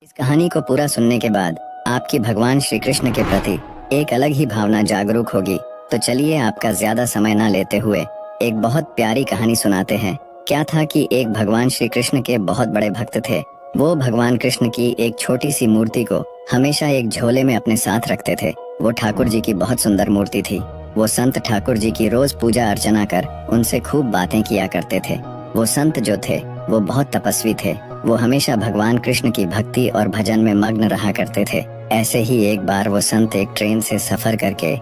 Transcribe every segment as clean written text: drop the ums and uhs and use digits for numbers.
इस कहानी को पूरा सुनने के बाद आपकी भगवान श्री कृष्ण के प्रति एक अलग ही भावना जागरूक होगी। तो चलिए आपका ज्यादा समय ना लेते हुए एक बहुत प्यारी कहानी सुनाते हैं। क्या था कि एक भगवान श्री कृष्ण के बहुत बड़े भक्त थे। वो भगवान कृष्ण की एक छोटी सी मूर्ति को हमेशा एक झोले में अपने साथ रखते थे। वो ठाकुर जी की बहुत सुंदर मूर्ति थी। वो संत ठाकुर जी की रोज पूजा अर्चना कर उनसे खूब बातें किया करते थे। वो संत जो थे वो बहुत तपस्वी थे। वो हमेशा भगवान कृष्ण की भक्ति और भजन में मग्न रहा करते थे। ऐसे ही एक बार वो संत एक ट्रेन से सफर करके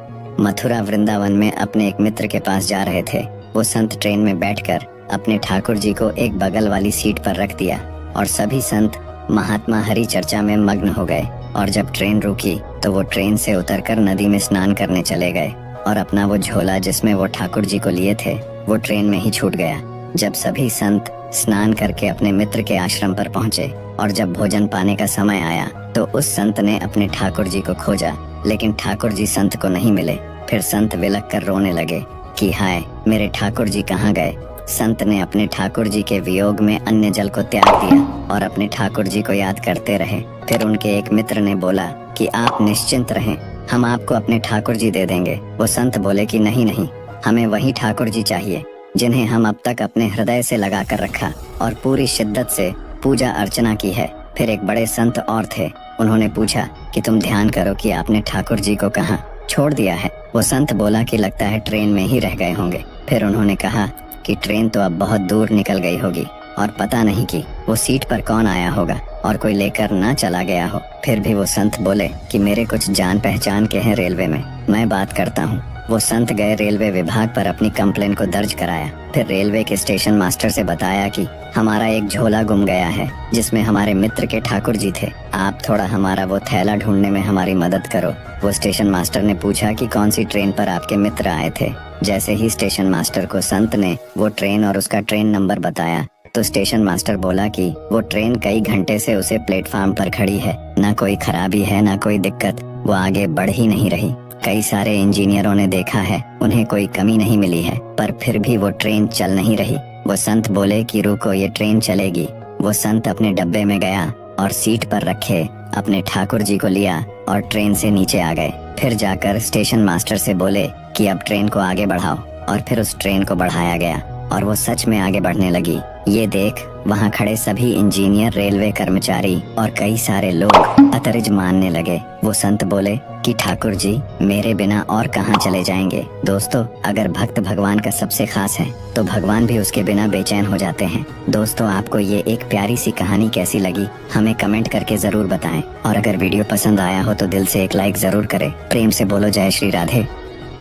मथुरा वृंदावन में अपने एक मित्र के पास जा रहे थे। वो संत ट्रेन में बैठकर अपने ठाकुर जी को एक बगल वाली सीट पर रख दिया और सभी संत महात्मा हरि चर्चा में मग्न हो गए। और जब ट्रेन रुकी तो वो ट्रेन से उतरकर नदी में स्नान करने चले गए और अपना वो झोला जिसमें वो ठाकुर जी को लिए थे वो ट्रेन में ही छूट गया। जब सभी संत स्नान करके अपने मित्र के आश्रम पर पहुंचे और जब भोजन पाने का समय आया तो उस संत ने अपने ठाकुर जी को खोजा, लेकिन ठाकुर जी संत को नहीं मिले। फिर संत विलख कर रोने लगे कि हाय मेरे ठाकुर जी कहाँ गए। संत ने अपने ठाकुर जी के वियोग में अन्न जल को त्याग दिया और अपने ठाकुर जी को याद करते रहे। फिर उनके एक मित्र ने बोला कि आप निश्चिंत रहें, हम आपको अपने ठाकुर जी दे देंगे। वो संत बोले कि नहीं नहीं, हमें वही ठाकुर जी चाहिए जिन्हें हम अब तक अपने हृदय से लगा कर रखा और पूरी शिद्दत से पूजा अर्चना की है। फिर एक बड़े संत और थे, उन्होंने पूछा कि तुम ध्यान करो कि आपने ठाकुर जी को कहाँ छोड़ दिया है। वो संत बोला कि लगता है ट्रेन में ही रह गए होंगे। फिर उन्होंने कहा कि ट्रेन तो अब बहुत दूर निकल गई होगी और पता नहीं कि वो सीट पर कौन आया होगा और कोई लेकर ना चला गया हो। फिर भी वो संत बोले कि मेरे कुछ जान पहचान के हैं रेलवे में, मैं बात करता हूँ। वो संत गए रेलवे विभाग पर अपनी कंप्लेन को दर्ज कराया। फिर रेलवे के स्टेशन मास्टर से बताया कि हमारा एक झोला गुम गया है जिसमें हमारे मित्र के ठाकुर जी थे, आप थोड़ा हमारा वो थैला ढूंढने में हमारी मदद करो। वो स्टेशन मास्टर ने पूछा कि कौन सी ट्रेन पर आपके मित्र आए थे। जैसे ही स्टेशन मास्टर को संत ने वो ट्रेन और उसका ट्रेन नंबर बताया तो स्टेशन मास्टर बोला कि वो ट्रेन कई घंटे से उसे प्लेटफार्म पर खड़ी है, ना कोई खराबी है ना कोई दिक्कत, वो आगे बढ़ ही नहीं रही। कई सारे इंजीनियरों ने देखा है, उन्हें कोई कमी नहीं मिली है, पर फिर भी वो ट्रेन चल नहीं रही। वो संत बोले कि रुको, ये ट्रेन चलेगी। वो संत अपने डब्बे में गया और सीट पर रखे अपने ठाकुर जी को लिया और ट्रेन से नीचे आ गए। फिर जाकर स्टेशन मास्टर से बोले कि अब ट्रेन को आगे बढ़ाओ और फिर उस ट्रेन को बढ़ाया गया और वो सच में आगे बढ़ने लगी। ये देख वहाँ खड़े सभी इंजीनियर, रेलवे कर्मचारी और कई सारे लोग अतरज मानने लगे। वो संत बोले कि ठाकुर जी मेरे बिना और कहाँ चले जाएंगे। दोस्तों, अगर भक्त भगवान का सबसे खास है तो भगवान भी उसके बिना बेचैन हो जाते हैं। दोस्तों, आपको ये एक प्यारी सी कहानी कैसी लगी हमें कमेंट करके जरूर बताएं और अगर वीडियो पसंद आया हो तो दिल से एक लाइक जरूर करें। प्रेम से बोलो जय श्री राधे।